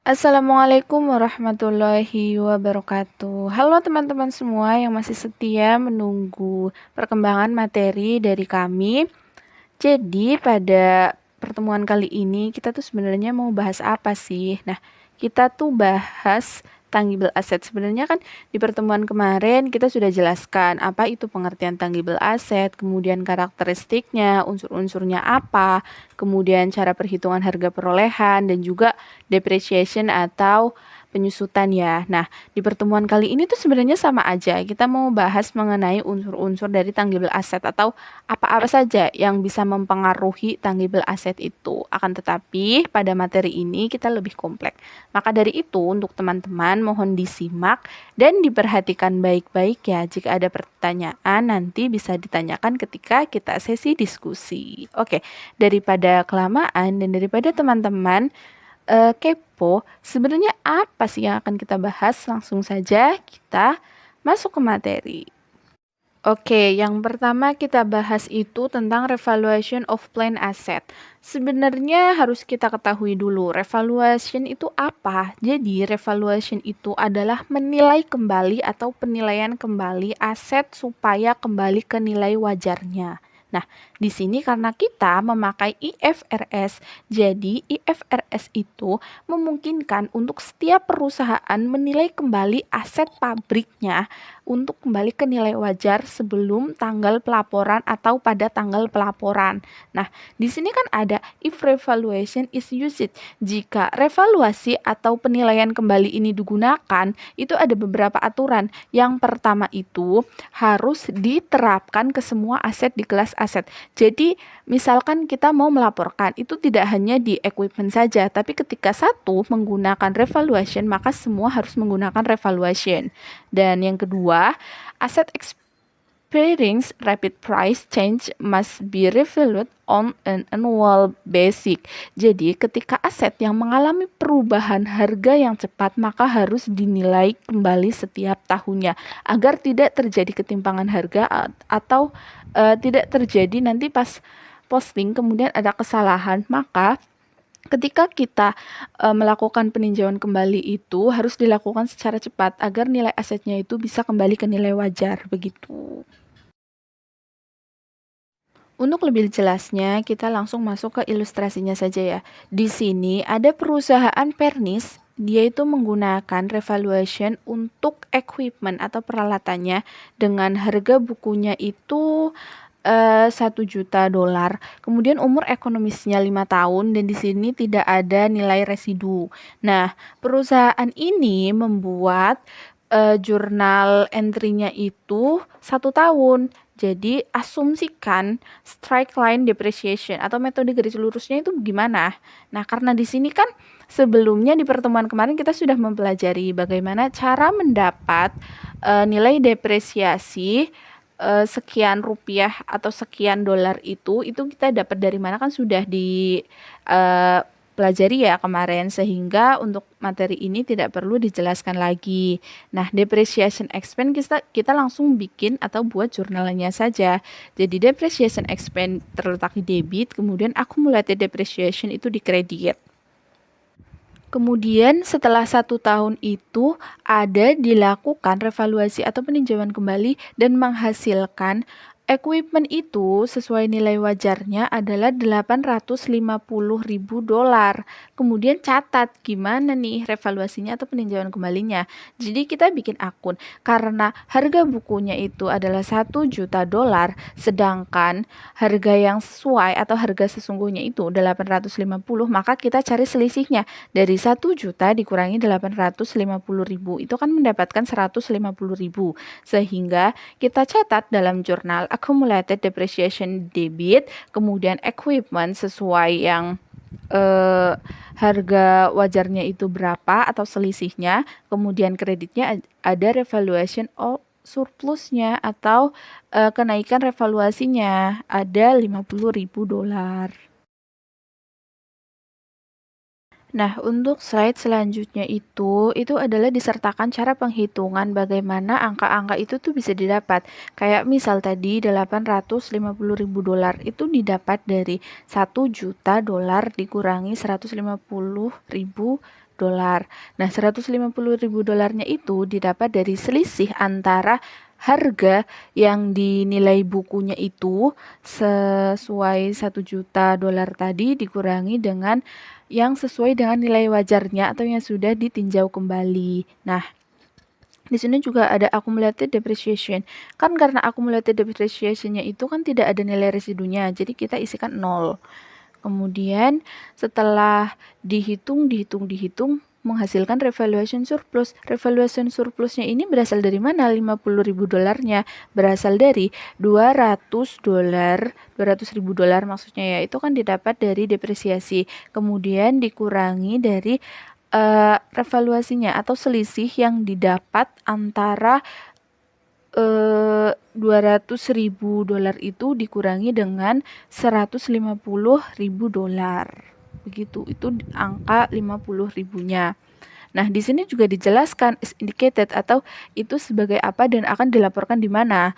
Assalamualaikum warahmatullahi wabarakatuh. Halo teman-teman semua yang masih setia menunggu perkembangan materi dari kami. Jadi pada pertemuan kali ini kita tuh sebenarnya mau bahas apa sih? Nah, kita tuh bahas tangible asset. Sebenarnya kan di pertemuan kemarin kita sudah jelaskan apa itu pengertian tangible asset, kemudian karakteristiknya, unsur-unsurnya apa, kemudian cara perhitungan harga perolehan dan juga depreciation atau penyusutan ya. Nah, di pertemuan kali ini tuh sebenarnya sama aja. Kita mau bahas mengenai unsur-unsur dari tangible asset atau apa-apa saja yang bisa mempengaruhi tangible asset itu. Akan tetapi pada materi ini kita lebih kompleks. Maka dari itu untuk teman-teman mohon disimak dan diperhatikan baik-baik ya. Jika ada pertanyaan nanti bisa ditanyakan ketika kita sesi diskusi. Oke, daripada kelamaan dan daripada teman-teman kepo, sebenarnya apa sih yang akan kita bahas? Langsung saja kita masuk ke materi. Oke, yang pertama kita bahas itu tentang revaluation of plan asset. Sebenarnya harus kita ketahui dulu, revaluation itu apa? Jadi, revaluation itu adalah menilai kembali atau penilaian kembali aset supaya kembali ke nilai wajarnya. Nah, di sini karena kita memakai IFRS, jadi IFRS itu memungkinkan untuk setiap perusahaan menilai kembali aset pabriknya untuk kembali ke nilai wajar sebelum tanggal pelaporan atau pada tanggal pelaporan. Nah, di sini kan ada if revaluation is used. Jika revaluasi atau penilaian kembali ini digunakan, itu ada beberapa aturan. Yang pertama itu harus diterapkan ke semua aset di kelas aset. Jadi, misalkan kita mau melaporkan, itu tidak hanya di equipment saja, tapi ketika satu menggunakan revaluation, maka semua harus menggunakan revaluation. Dan yang kedua, aset experience rapid price change must be revalued on an annual basis. Jadi, ketika aset yang mengalami perubahan harga yang cepat, maka harus dinilai kembali setiap tahunnya agar tidak terjadi ketimpangan harga atau tidak terjadi nanti pas posting kemudian ada kesalahan, maka ketika kita melakukan peninjauan kembali itu harus dilakukan secara cepat agar nilai asetnya itu bisa kembali ke nilai wajar begitu. Untuk lebih jelasnya, kita langsung masuk ke ilustrasinya saja ya. Di sini ada perusahaan Pernis, dia itu menggunakan revaluation untuk equipment atau peralatannya dengan harga bukunya itu 1 juta dolar. Kemudian umur ekonomisnya 5 tahun dan di sini tidak ada nilai residu. Nah, perusahaan ini membuat jurnal entry-nya itu 1 tahun. Jadi asumsikan strike line depreciation atau metode garis lurusnya itu gimana? Nah, karena di sini kan sebelumnya di pertemuan kemarin kita sudah mempelajari bagaimana cara mendapat nilai depresiasi sekian rupiah atau sekian dolar itu kita dapat dari mana kan sudah di pelajari ya kemarin, sehingga untuk materi ini tidak perlu dijelaskan lagi. Nah, depreciation expense kita langsung bikin atau buat jurnalnya saja. Jadi depreciation expense terletak di debit, kemudian accumulated depreciation itu di kredit. Kemudian setelah 1 tahun itu ada dilakukan revaluasi atau peninjauan kembali dan menghasilkan equipment itu sesuai nilai wajarnya adalah 850.000 dolar. Kemudian catat gimana nih revaluasinya atau peninjauan kembalinya. Jadi kita bikin akun karena harga bukunya itu adalah 1 juta dolar, sedangkan harga yang sesuai atau harga sesungguhnya itu 850, maka kita cari selisihnya. Dari 1 juta dikurangi 850.000 itu kan mendapatkan 150.000. Sehingga kita catat dalam jurnal accumulated depreciation debit, kemudian equipment sesuai yang harga wajarnya itu berapa atau selisihnya, kemudian kreditnya ada revaluation of surplusnya atau kenaikan revaluasinya ada 50.000 dolar. Nah, untuk slide selanjutnya itu adalah disertakan cara penghitungan bagaimana angka-angka itu tuh bisa didapat. Kayak misal tadi 850.000 dolar itu didapat dari 1 juta dolar dikurangi 150.000 dolar. Nah, 150.000 dolarnya itu didapat dari selisih antara harga yang dinilai bukunya itu sesuai 1 juta dolar tadi dikurangi dengan yang sesuai dengan nilai wajarnya atau yang sudah ditinjau kembali. Nah, di sini juga ada accumulated depreciation. Kan karena accumulated depreciation-nya itu kan tidak ada nilai residunya, jadi kita isikan 0. Kemudian setelah dihitung menghasilkan revaluation surplus. Revaluation surplusnya ini berasal dari mana? 50.000 dolarnya berasal dari 200 dolar, 200.000 dolar maksudnya ya. Itu kan didapat dari depresiasi. Kemudian dikurangi dari revaluasinya atau selisih yang didapat antara 200.000 dolar itu dikurangi dengan 150.000 dolar. Begitu, itu angka 50.000-nya. Nah, di sini juga dijelaskan is indicated atau itu sebagai apa dan akan dilaporkan di mana.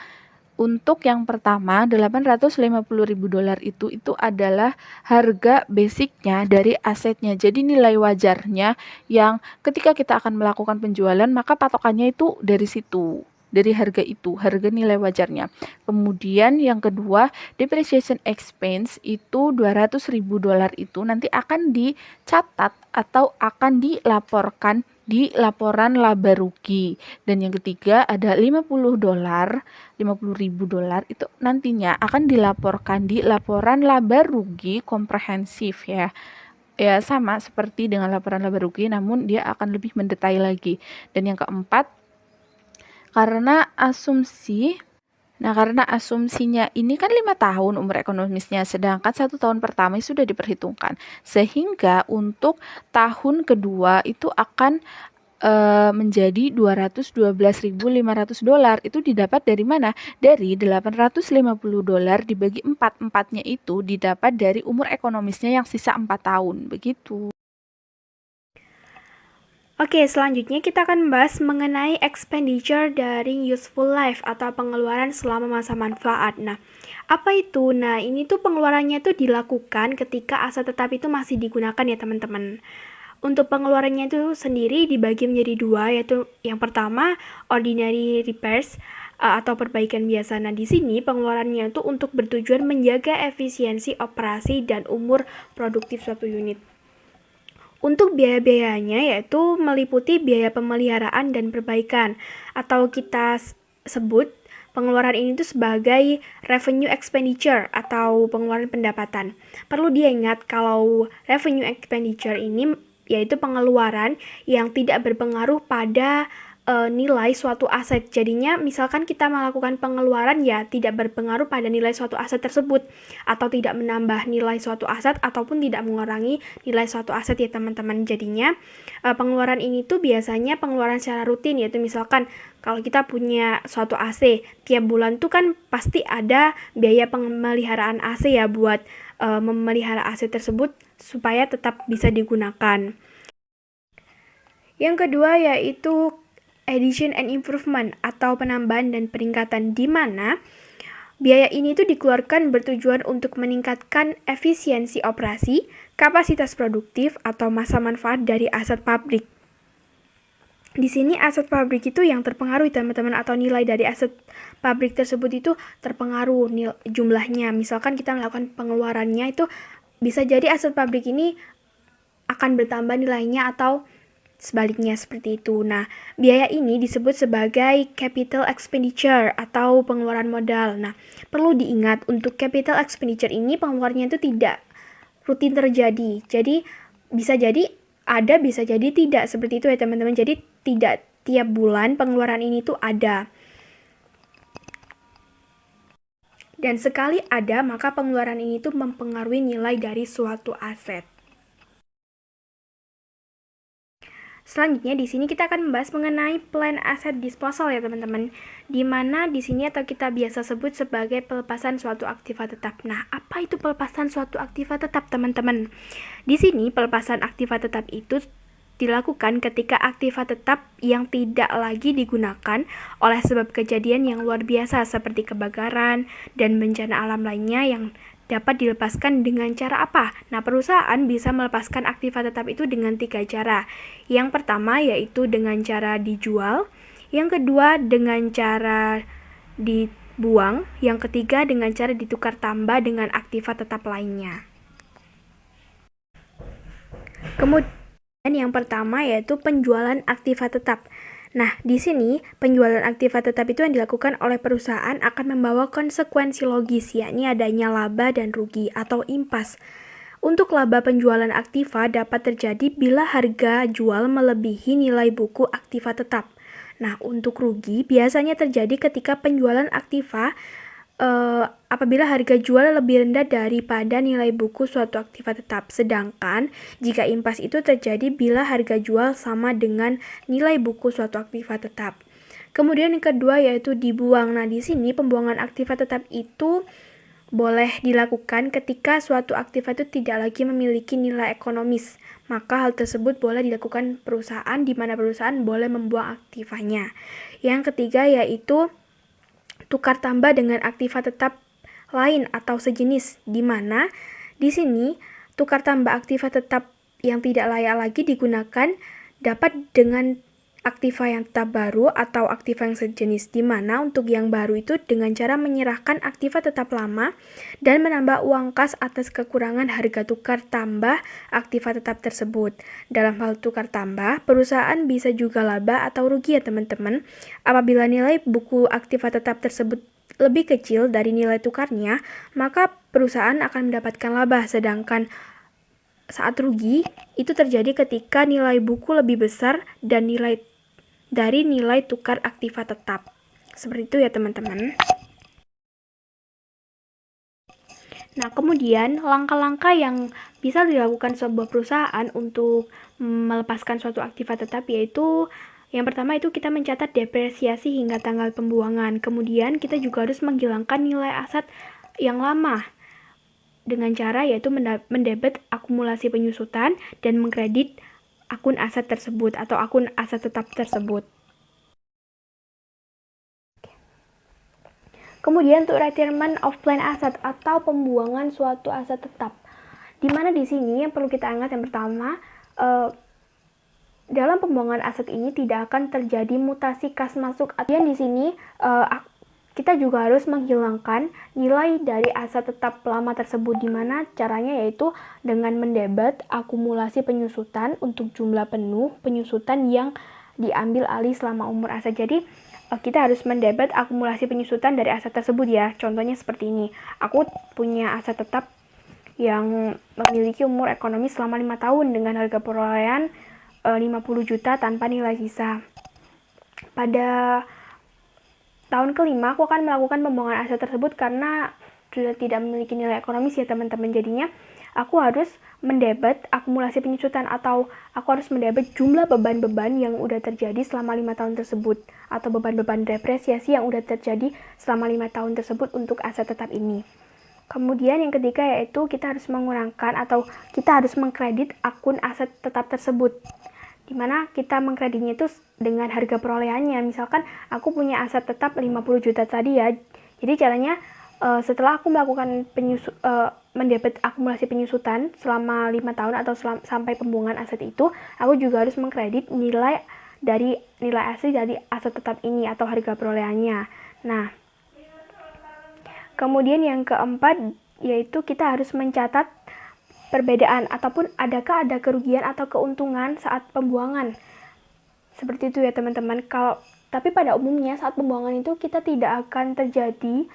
Untuk yang pertama, 850.000 dolar itu adalah harga basicnya dari asetnya. Jadi nilai wajarnya yang ketika kita akan melakukan penjualan, maka patokannya itu dari situ. Dari harga itu, harga nilai wajarnya. Kemudian yang kedua, depreciation expense itu 200.000 dolar itu nanti akan dicatat atau akan dilaporkan di laporan laba rugi. Dan yang ketiga ada 50 dolar, 50.000 dolar itu nantinya akan dilaporkan di laporan laba rugi komprehensif ya. Ya sama seperti dengan laporan laba rugi, namun dia akan lebih mendetail lagi. Dan yang keempat, karena asumsinya ini kan 5 tahun umur ekonomisnya, sedangkan 1 tahun pertama sudah diperhitungkan. Sehingga untuk tahun kedua itu akan menjadi 212.500 dolar. Itu didapat dari mana? Dari 850 dolar dibagi 4. 4-nya itu didapat dari umur ekonomisnya yang sisa 4 tahun. Begitu. Oke, selanjutnya kita akan membahas mengenai expenditure dari useful life atau pengeluaran selama masa manfaat. Nah, apa itu? Nah, ini tuh pengeluarannya tuh dilakukan ketika aset tetap itu masih digunakan ya teman-teman. Untuk pengeluarannya itu sendiri dibagi menjadi 2, yaitu yang pertama ordinary repairs atau perbaikan biasa. Nah, di sini pengeluarannya itu untuk bertujuan menjaga efisiensi operasi dan umur produktif suatu unit. Untuk biaya-biayanya yaitu meliputi biaya pemeliharaan dan perbaikan, atau kita sebut pengeluaran ini tuh sebagai revenue expenditure atau pengeluaran pendapatan. Perlu diingat kalau revenue expenditure ini yaitu pengeluaran yang tidak berpengaruh pada nilai suatu aset. Jadinya misalkan kita melakukan pengeluaran ya tidak berpengaruh pada nilai suatu aset tersebut, atau tidak menambah nilai suatu aset ataupun tidak mengurangi nilai suatu aset ya teman-teman. Jadinya pengeluaran ini tuh biasanya pengeluaran secara rutin, yaitu misalkan kalau kita punya suatu AC tiap bulan tuh kan pasti ada biaya pemeliharaan AC ya buat memelihara AC tersebut supaya tetap bisa digunakan. Yang kedua yaitu addition and improvement atau penambahan dan peningkatan, di mana biaya ini tuh dikeluarkan bertujuan untuk meningkatkan efisiensi operasi, kapasitas produktif atau masa manfaat dari aset pabrik. Di sini aset pabrik itu yang terpengaruh teman-teman, atau nilai dari aset pabrik tersebut itu terpengaruh jumlahnya. Misalkan kita melakukan pengeluarannya itu bisa jadi aset pabrik ini akan bertambah nilainya atau sebaliknya seperti itu. Nah, biaya ini disebut sebagai capital expenditure atau pengeluaran modal. Nah, perlu diingat untuk capital expenditure ini pengeluarannya itu tidak rutin terjadi. Jadi, bisa jadi ada, bisa jadi tidak. Seperti itu ya teman-teman. Jadi, tidak tiap bulan pengeluaran ini tuh ada. Dan sekali ada, maka pengeluaran ini tuh mempengaruhi nilai dari suatu aset. Selanjutnya di sini kita akan membahas mengenai plan asset disposal ya teman-teman. Di mana di sini atau kita biasa sebut sebagai pelepasan suatu aktiva tetap. Nah, apa itu pelepasan suatu aktiva tetap teman-teman? Di sini pelepasan aktiva tetap itu dilakukan ketika aktiva tetap yang tidak lagi digunakan oleh sebab kejadian yang luar biasa seperti kebakaran dan bencana alam lainnya yang dapat dilepaskan dengan cara apa? Nah, perusahaan bisa melepaskan aktiva tetap itu dengan 3 cara. Yang pertama yaitu dengan cara dijual, yang kedua dengan cara dibuang, yang ketiga dengan cara ditukar tambah dengan aktiva tetap lainnya. Kemudian yang pertama yaitu penjualan aktiva tetap. Nah, di sini penjualan aktiva tetap itu yang dilakukan oleh perusahaan akan membawa konsekuensi logis, yakni adanya laba dan rugi atau impas. Untuk laba penjualan aktiva dapat terjadi bila harga jual melebihi nilai buku aktiva tetap. Nah, untuk rugi biasanya terjadi ketika penjualan aktiva apabila harga jual lebih rendah daripada nilai buku suatu aktiva tetap. Sedangkan jika impas itu terjadi bila harga jual sama dengan nilai buku suatu aktiva tetap. Kemudian yang kedua yaitu dibuang. Nah, di sini pembuangan aktiva tetap itu boleh dilakukan ketika suatu aktiva itu tidak lagi memiliki nilai ekonomis. Maka hal tersebut boleh dilakukan perusahaan di mana perusahaan boleh membuang aktivanya. Yang ketiga yaitu tukar tambah dengan aktiva tetap lain atau sejenis, di mana di sini tukar tambah aktiva tetap yang tidak layak lagi digunakan dapat dengan aktiva yang tetap baru atau aktiva yang sejenis, di mana untuk yang baru itu dengan cara menyerahkan aktiva tetap lama dan menambah uang kas atas kekurangan harga tukar tambah aktiva tetap tersebut. Dalam hal tukar tambah, perusahaan bisa juga laba atau rugi ya teman-teman. Apabila nilai buku aktiva tetap tersebut lebih kecil dari nilai tukarnya, maka perusahaan akan mendapatkan laba, sedangkan saat rugi itu terjadi ketika nilai buku lebih besar dan nilai tukar aktiva tetap. Seperti itu ya teman-teman. Nah, kemudian langkah-langkah yang bisa dilakukan sebuah perusahaan untuk melepaskan suatu aktiva tetap yaitu yang pertama itu kita mencatat depresiasi hingga tanggal pembuangan. Kemudian kita juga harus menghilangkan nilai aset yang lama dengan cara yaitu mendebet akumulasi penyusutan dan mengkredit akun aset tersebut atau akun aset tetap tersebut. Kemudian untuk retirement of plan asset atau pembuangan suatu aset tetap. Di mana di sini yang perlu kita ingat yang pertama, dalam pembuangan aset ini tidak akan terjadi mutasi kas masuk. Artinya di sini kita juga harus menghilangkan nilai dari aset tetap lama tersebut, di mana caranya yaitu dengan mendebet akumulasi penyusutan untuk jumlah penuh penyusutan yang diambil alih selama umur aset. Jadi kita harus mendebet akumulasi penyusutan dari aset tersebut ya. Contohnya seperti ini. Aku punya aset tetap yang memiliki umur ekonomis selama 5 tahun dengan harga perolehan 50 juta tanpa nilai sisa. Pada tahun kelima aku akan melakukan pembuangan aset tersebut karena sudah tidak memiliki nilai ekonomis ya teman-teman. Jadinya aku harus mendebet akumulasi penyusutan atau aku harus mendebet jumlah beban-beban yang udah terjadi selama 5 tahun tersebut atau beban-beban depresiasi yang udah terjadi selama 5 tahun tersebut untuk aset tetap ini. Kemudian yang ketiga yaitu kita harus mengurangkan atau kita harus mengkredit akun aset tetap tersebut, dimana kita mengkreditnya itu dengan harga perolehannya. Misalkan aku punya aset tetap 50 juta tadi ya, jadi caranya setelah aku melakukan mendebet akumulasi penyusutan selama 5 tahun atau sampai pembuangan aset itu, aku juga harus mengkredit nilai asli dari aset tetap ini atau harga perolehannya. Nah, kemudian yang keempat yaitu kita harus mencatat perbedaan ataupun adakah ada kerugian atau keuntungan saat pembuangan. Seperti itu ya teman-teman. Tapi pada umumnya saat pembuangan itu kita tidak akan terjadi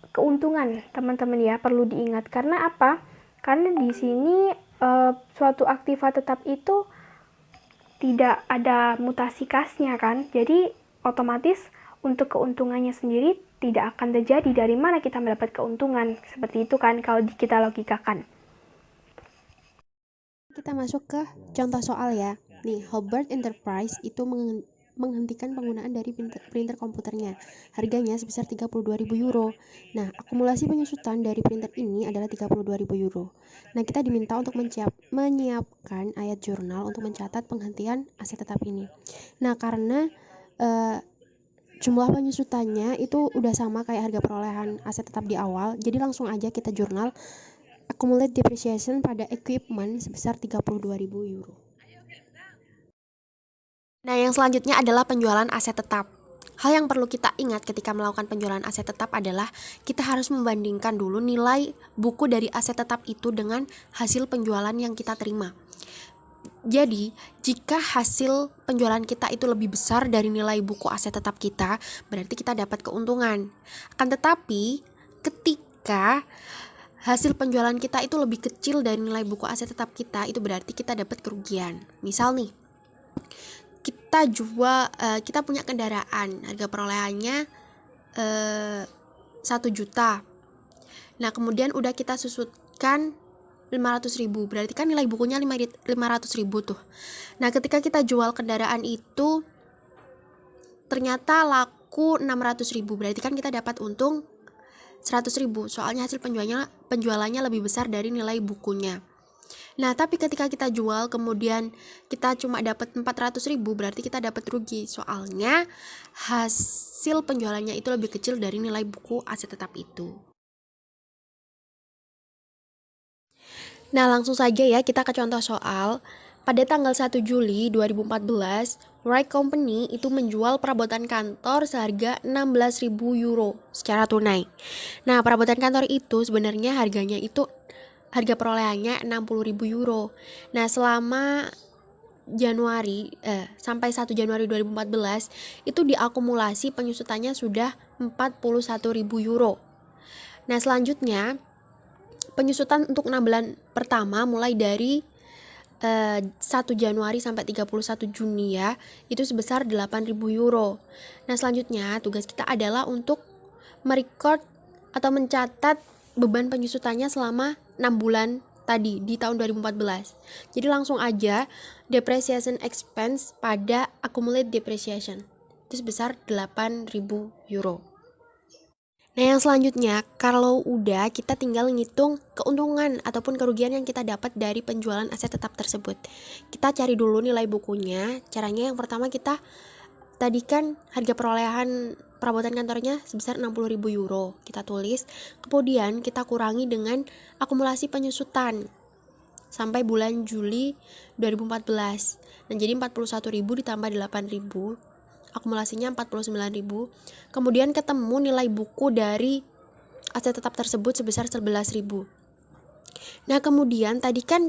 keuntungan, teman-teman ya, perlu diingat. Karena apa? Karena di sini suatu aktiva tetap itu tidak ada mutasi kasnya kan. Jadi otomatis untuk keuntungannya sendiri tidak akan terjadi. Dari mana kita mendapat keuntungan? Seperti itu kan kalau kita logikakan. Kita masuk ke contoh soal ya. Nih, Hobart Enterprise itu menghentikan penggunaan dari printer komputernya. Harganya sebesar 32.000 euro. Nah, akumulasi penyusutan dari printer ini adalah 32.000 euro. Nah, kita diminta untuk menyiapkan ayat jurnal untuk mencatat penghentian aset tetap ini. Nah, karena jumlah penyusutannya itu udah sama kayak harga perolehan aset tetap di awal. Jadi langsung aja kita jurnal accumulated depreciation pada equipment sebesar 32.000 euro. Nah, yang selanjutnya adalah penjualan aset tetap. Hal yang perlu kita ingat ketika melakukan penjualan aset tetap adalah kita harus membandingkan dulu nilai buku dari aset tetap itu dengan hasil penjualan yang kita terima. Jadi, jika hasil penjualan kita itu lebih besar dari nilai buku aset tetap kita, berarti kita dapat keuntungan. Akan tetapi, ketika hasil penjualan kita itu lebih kecil dari nilai buku aset tetap kita, itu berarti kita dapat kerugian. Misal nih, kita punya kendaraan, harga perolehannya 1 juta. Nah, kemudian udah kita susutkan 500.000, berarti kan nilai bukunya 500.000 tuh. Nah, ketika kita jual kendaraan itu ternyata laku 600.000, berarti kan kita dapat untung 100.000, soalnya hasil penjualannya lebih besar dari nilai bukunya. Nah, tapi ketika kita jual kemudian kita cuma dapat 400.000, berarti kita dapat rugi, soalnya hasil penjualannya itu lebih kecil dari nilai buku aset tetap itu. Nah, langsung saja ya kita ke contoh soal. Pada tanggal 1 Juli 2014, Wright Company itu menjual perabotan kantor seharga 16.000 euro secara tunai. Nah, perabotan kantor itu sebenarnya harga perolehannya 60.000 euro. Nah, selama sampai 1 Januari 2014 itu diakumulasi penyusutannya sudah 41.000 euro. Nah, selanjutnya penyusutan untuk 6 bulan pertama mulai dari 1 Januari sampai 31 Juni ya, itu sebesar 8.000 euro. Nah, selanjutnya tugas kita adalah untuk merecord atau mencatat beban penyusutannya selama 6 bulan tadi di tahun 2014. Jadi langsung aja depreciation expense pada accumulated depreciation itu sebesar 8.000 euro. Nah, yang selanjutnya, kalau udah kita tinggal ngitung keuntungan ataupun kerugian yang kita dapat dari penjualan aset tetap tersebut. Kita cari dulu nilai bukunya. Caranya yang pertama kita tadi kan harga perolehan perabotan kantornya sebesar 60.000 euro. Kita tulis, kemudian kita kurangi dengan akumulasi penyusutan sampai bulan Juli 2014. Dan jadi 41.000 ditambah 8.000, akumulasinya 49.000. Kemudian ketemu nilai buku dari aset tetap tersebut sebesar 11.000. Nah, kemudian tadi kan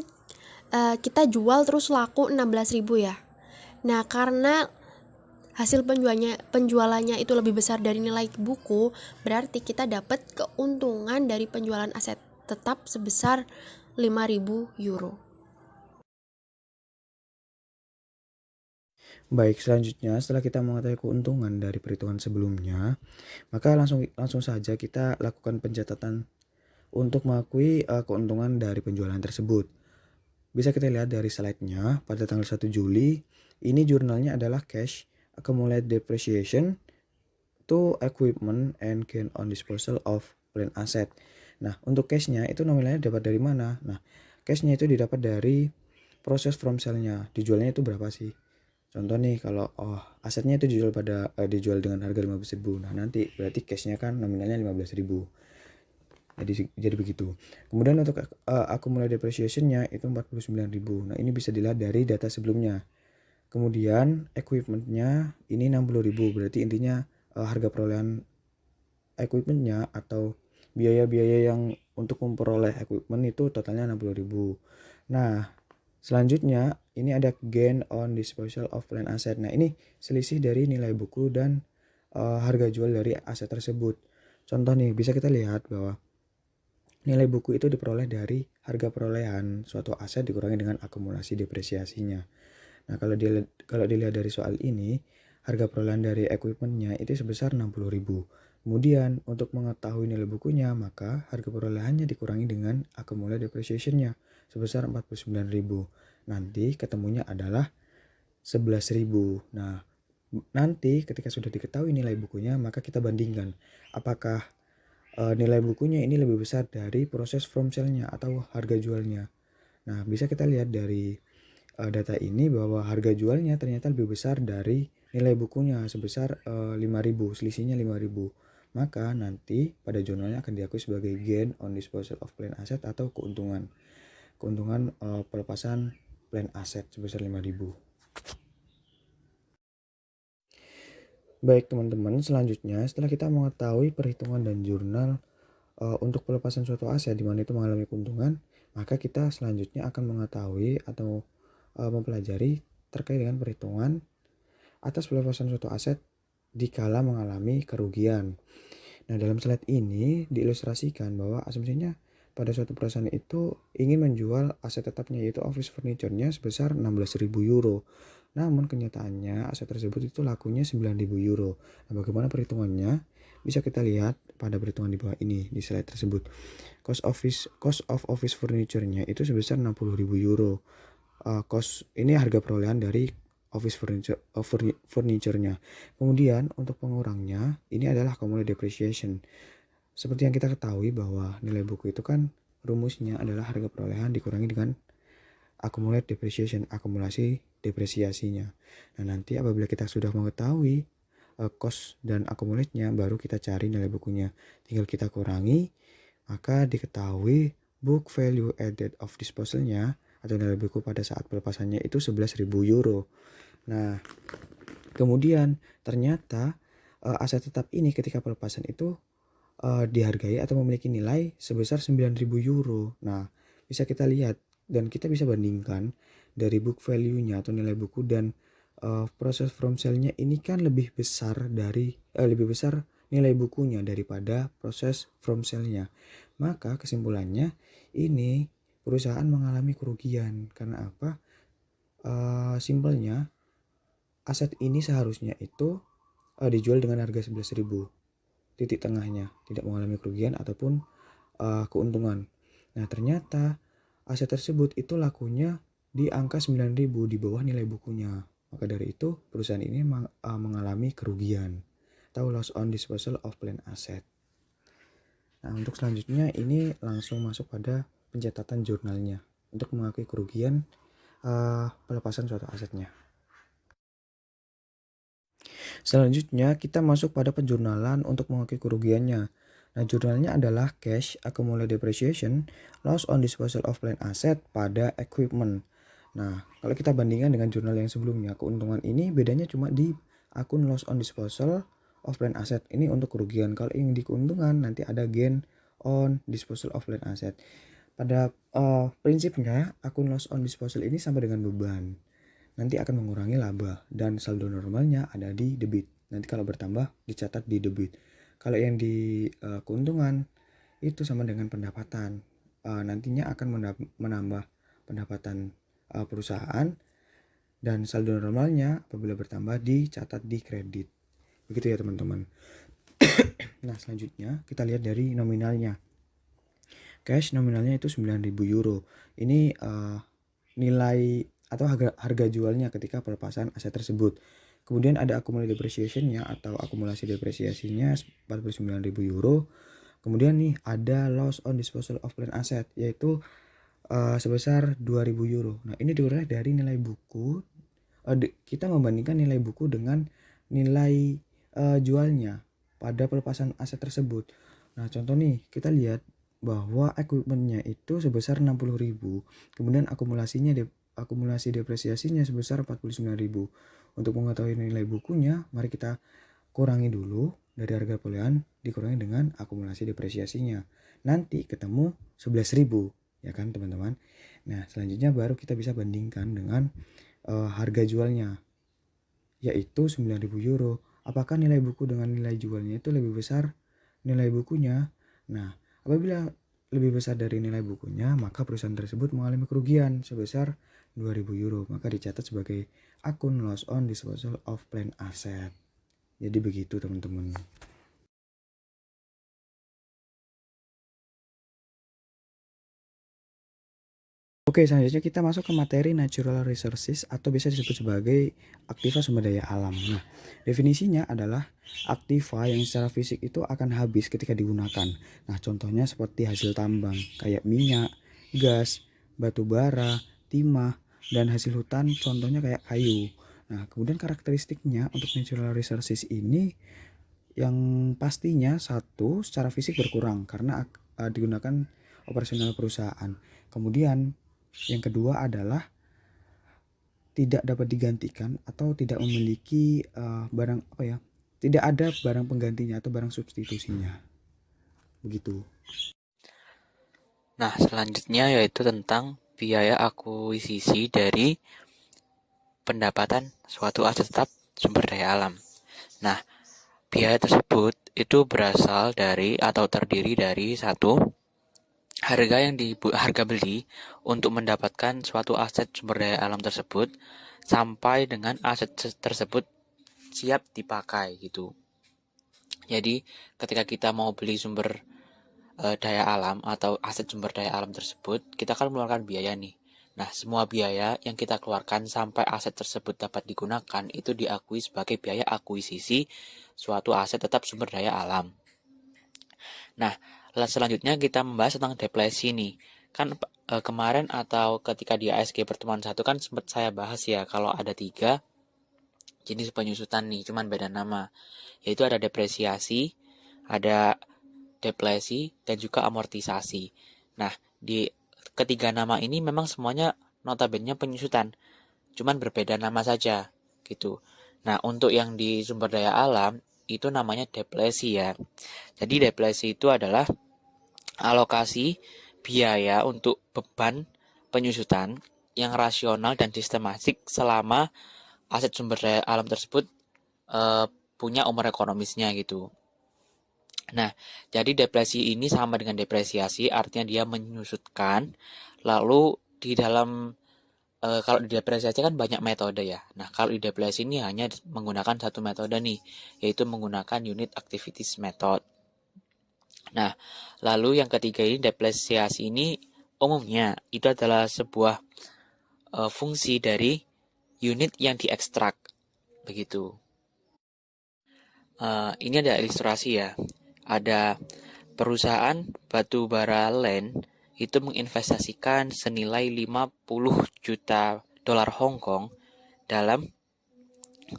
kita jual terus laku 16.000 ya. Nah, karena hasil penjualannya itu lebih besar dari nilai buku, berarti kita dapat keuntungan dari penjualan aset tetap sebesar 5.000 euro. Baik, selanjutnya setelah kita mengetahui keuntungan dari perhitungan sebelumnya, maka langsung saja kita lakukan pencatatan untuk mengakui keuntungan dari penjualan tersebut. Bisa kita lihat dari slide-nya pada tanggal 1 Juli, ini jurnalnya adalah cash accumulated depreciation to equipment and gain on disposal of plant asset. Nah, untuk cash-nya itu nominalnya dapat dari mana? Nah, cash-nya itu didapat dari proses from sale-nya. Dijualnya itu berapa sih? Contoh nih, kalau asetnya itu dijual dengan harga 15.000. Nah, nanti berarti cashnya kan nominalnya 15.000. Jadi begitu. Kemudian untuk accumulated depreciation-nya itu 49.000. Nah, ini bisa dilihat dari data sebelumnya. Kemudian equipment-nya ini 60.000. Berarti intinya harga perolehan equipment-nya atau biaya-biaya yang untuk memperoleh equipment itu totalnya 60.000. Nah, selanjutnya ini ada gain on disposal of plant asset. Nah, ini selisih dari nilai buku dan harga jual dari aset tersebut. Contoh nih, bisa kita lihat bahwa nilai buku itu diperoleh dari harga perolehan suatu aset dikurangi dengan akumulasi depresiasinya. Nah, kalau dilihat dari soal ini, harga perolehan dari equipment-nya itu sebesar 60.000. Kemudian untuk mengetahui nilai bukunya, maka harga perolehannya dikurangi dengan accumulated depreciation-nya sebesar 49.000. Nanti ketemunya adalah 11.000. Nah, nanti ketika sudah diketahui nilai bukunya, maka kita bandingkan apakah nilai bukunya ini lebih besar dari proses from sale-nya atau harga jualnya. Nah, bisa kita lihat dari data ini bahwa harga jualnya ternyata lebih besar dari nilai bukunya sebesar 5.000, selisihnya 5.000. Maka nanti pada jurnalnya akan diakui sebagai gain on disposal of plan asset atau keuntungan pelepasan plan aset sebesar 5.000. Baik teman-teman, selanjutnya setelah kita mengetahui perhitungan dan jurnal untuk pelepasan suatu aset di mana itu mengalami keuntungan, maka kita selanjutnya akan mengetahui atau mempelajari terkait dengan perhitungan atas pelepasan suatu aset dikala mengalami kerugian. Nah, dalam slide ini diilustrasikan bahwa asumsinya pada suatu perusahaan itu ingin menjual aset tetapnya yaitu office furniture-nya sebesar 16.000 euro. Namun kenyataannya aset tersebut itu lakunya 9.000 euro. Nah, bagaimana perhitungannya? Bisa kita lihat pada perhitungan di bawah ini di slide tersebut. Cost of office furniture-nya itu sebesar 60.000 euro. Ini harga perolehan dari office furniture-nya. Kemudian untuk pengurangnya ini adalah accumulated depreciation. Seperti yang kita ketahui bahwa nilai buku itu kan rumusnya adalah harga perolehan dikurangi dengan accumulated depreciation, akumulasi depresiasinya. Nah, nanti apabila kita sudah mengetahui cost dan accumulate-nya, baru kita cari nilai bukunya. Tinggal kita kurangi, maka diketahui book value added of disposal-nya atau nilai buku pada saat pelepasannya itu 11.000 euro. Nah, kemudian ternyata aset tetap ini ketika pelepasan itu dihargai atau memiliki nilai sebesar 9.000 euro. Nah, bisa kita lihat dan kita bisa bandingkan dari book value-nya atau nilai buku dan proses from sale-nya ini kan lebih besar nilai bukunya daripada proses from sale-nya. Maka kesimpulannya ini perusahaan mengalami kerugian. Karena apa? Simpelnya aset ini seharusnya itu dijual dengan harga 11.000. Titik tengahnya tidak mengalami kerugian ataupun keuntungan. Nah, ternyata aset tersebut itu lakunya di angka 9.000 di bawah nilai bukunya. Maka dari itu perusahaan ini mengalami kerugian atau loss on disposal of plan asset. Nah, untuk selanjutnya ini langsung masuk pada pencatatan jurnalnya untuk mengakui kerugian pelepasan suatu asetnya. Selanjutnya kita masuk pada penjurnalan untuk mengakui kerugiannya. Nah, jurnalnya adalah cash accumulated depreciation, loss on disposal of plan asset pada equipment. Nah, kalau kita bandingkan dengan jurnal yang sebelumnya, keuntungan ini bedanya cuma di akun loss on disposal of plan asset. Ini untuk kerugian. Kalau yang di keuntungan nanti ada gain on disposal of plan asset. Pada prinsipnya akun loss on disposal ini sama dengan beban. Nanti akan mengurangi laba dan saldo normalnya ada di debit. Nanti kalau bertambah dicatat di debit. Kalau yang di keuntungan itu sama dengan pendapatan. Nantinya akan menambah pendapatan perusahaan dan saldo normalnya apabila bertambah dicatat di kredit. Begitu ya teman-teman. Nah, selanjutnya kita lihat dari nominalnya. Cash nominalnya itu 9.000 euro. Ini nilai atau harga jualnya ketika pelepasan aset tersebut. Kemudian ada accumulated depreciation-nya atau akumulasi depresiasinya 49.000 euro. Kemudian nih ada loss on disposal of plan asset yaitu sebesar 2.000 euro. Nah, ini diurai dari nilai buku. Kita membandingkan nilai buku dengan nilai jualnya pada pelepasan aset tersebut. Nah, contoh nih kita lihat bahwa equipment-nya itu sebesar 60.000. Kemudian akumulasi depresiasinya sebesar 49.000. Untuk mengetahui nilai bukunya, mari kita kurangi dulu dari harga perolehan dikurangi dengan akumulasi depresiasinya. Nanti ketemu 11.000, ya kan teman-teman. Nah, selanjutnya baru kita bisa bandingkan dengan harga jualnya yaitu 9.000 euro. Apakah nilai buku dengan nilai jualnya itu lebih besar nilai bukunya? Nah, apabila lebih besar dari nilai bukunya, maka perusahaan tersebut mengalami kerugian sebesar 2.000 euro. Maka dicatat sebagai akun loss on disposal of plan asset. Jadi begitu teman-teman. Oke, selanjutnya kita masuk ke materi natural resources atau bisa disebut sebagai aktiva sumber daya alam. Nah, definisinya adalah aktiva yang secara fisik itu akan habis ketika digunakan. Nah, contohnya seperti hasil tambang kayak minyak, gas, batu bara, timah, dan hasil hutan contohnya kayak kayu. Nah, kemudian karakteristiknya untuk natural resources ini yang pastinya satu, secara fisik berkurang karena digunakan operasional perusahaan. Kemudian yang kedua adalah tidak dapat digantikan atau tidak memiliki tidak ada barang penggantinya atau barang substitusinya. Begitu. Nah, selanjutnya yaitu tentang biaya akuisisi dari pendapatan suatu aset tetap sumber daya alam. Nah, biaya tersebut itu berasal dari atau terdiri dari satu, harga beli untuk mendapatkan suatu aset sumber daya alam tersebut sampai dengan aset tersebut siap dipakai gitu. Jadi, ketika kita mau beli sumber daya alam atau aset sumber daya alam tersebut, kita akan mengeluarkan biaya nih. Nah, semua biaya yang kita keluarkan sampai aset tersebut dapat digunakan itu diakui sebagai biaya akuisisi suatu aset tetap sumber daya alam. Nah, selanjutnya kita membahas tentang depresi nih. Kan kemarin atau ketika di ASG pertemuan 1 kan sempat saya bahas ya kalau ada 3 jenis penyusutan nih, cuman beda nama. Yaitu ada depresiasi, ada deflasi, dan juga amortisasi. Nah, di ketiga nama ini memang semuanya notabene penyusutan, cuman berbeda nama saja, gitu. Nah, untuk yang di sumber daya alam, itu namanya deflasi ya. Jadi deflasi itu adalah alokasi biaya untuk beban penyusutan yang rasional dan sistematik selama aset sumber daya alam tersebut punya umur ekonomisnya gitu. Nah, jadi depresi ini sama dengan depresiasi, artinya dia menyusutkan. Lalu di dalam kalau di depresiasi kan banyak metode ya. Nah, kalau di depresi ini hanya menggunakan satu metode nih, yaitu menggunakan unit activities method. Nah, lalu yang ketiga ini depresiasi ini umumnya itu adalah sebuah fungsi dari unit yang diekstrak, begitu. Ini ada ilustrasi ya. Ada perusahaan batu bara land itu menginvestasikan senilai 50 juta dolar Hong Kong dalam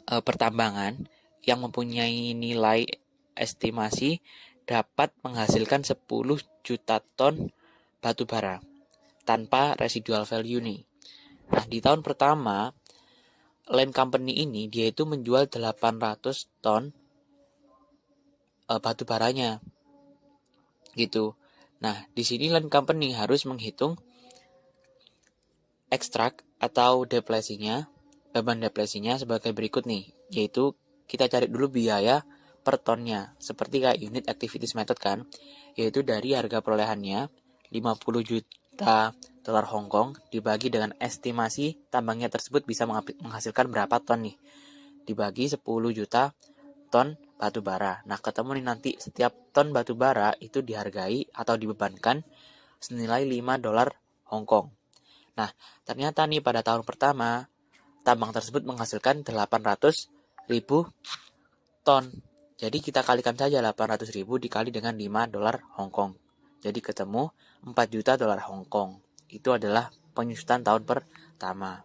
pertambangan yang mempunyai nilai estimasi dapat menghasilkan 10 juta ton batu bara tanpa residual value nih. Nah, di tahun pertama land company ini dia itu menjual 800 ton batu baranya gitu. Nah, di sini land company harus menghitung ekstrak atau depresinya, beban depresinya sebagai berikut nih, yaitu kita cari dulu biaya per tonnya, seperti kayak unit activities method kan, yaitu dari harga perolehannya 50 juta dolar Hong Kong dibagi dengan estimasi tambangnya tersebut bisa menghasilkan berapa ton nih, dibagi 10 juta ton batu bara. Nah, ketemu nih nanti setiap ton batu bara itu dihargai atau dibebankan senilai 5 dolar Hong Kong. Nah, ternyata nih pada tahun pertama tambang tersebut menghasilkan 800.000 ton. Jadi kita kalikan saja 800.000 dikali dengan 5 dolar Hong Kong. Jadi ketemu 4 juta dolar Hong Kong. Itu adalah penyusutan tahun pertama.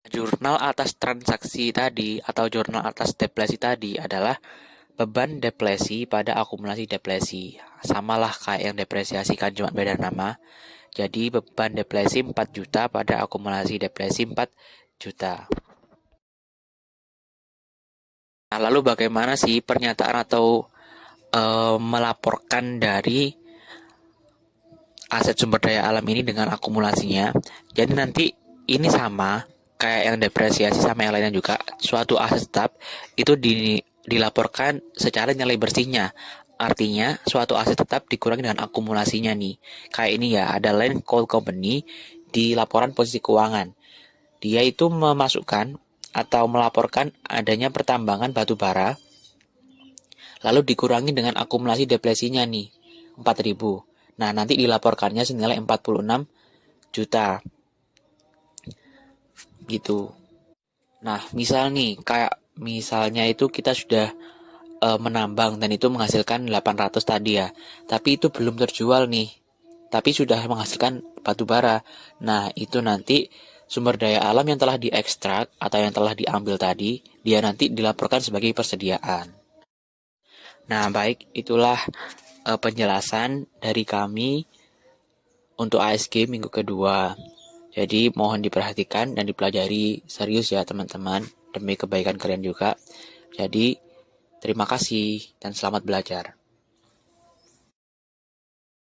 Jurnal atas transaksi tadi atau jurnal atas deflasi tadi adalah beban deflasi pada akumulasi deflasi. Samalah kayak yang depresiasi kan, cuma beda nama. Jadi beban deflasi 4 juta pada akumulasi deflasi 4 juta. Nah, lalu bagaimana sih pernyataan atau melaporkan dari aset sumber daya alam ini dengan akumulasinya? Jadi nanti ini sama kayak yang depresiasi sama yang lainnya juga. Suatu aset tetap itu dilaporkan secara nilai bersihnya. Artinya suatu aset tetap dikurangi dengan akumulasinya nih. Kayak ini ya, ada Land Coal Company di laporan posisi keuangan. Dia itu memasukkan atau melaporkan adanya pertambangan batu bara, lalu dikurangi dengan akumulasi deflasinya nih, 4.000. Nah, nanti dilaporkannya senilai 46 juta. Gitu. Nah, misalnya itu kita sudah menambang dan itu menghasilkan 800 tadi ya. Tapi itu belum terjual nih. Tapi sudah menghasilkan batu bara. Nah, itu nanti sumber daya alam yang telah diekstrak atau yang telah diambil tadi, dia nanti dilaporkan sebagai persediaan. Nah, baik, itulah penjelasan dari kami untuk ASG minggu kedua. Jadi mohon diperhatikan dan dipelajari serius ya teman-teman, demi kebaikan kalian juga. Jadi terima kasih dan selamat belajar.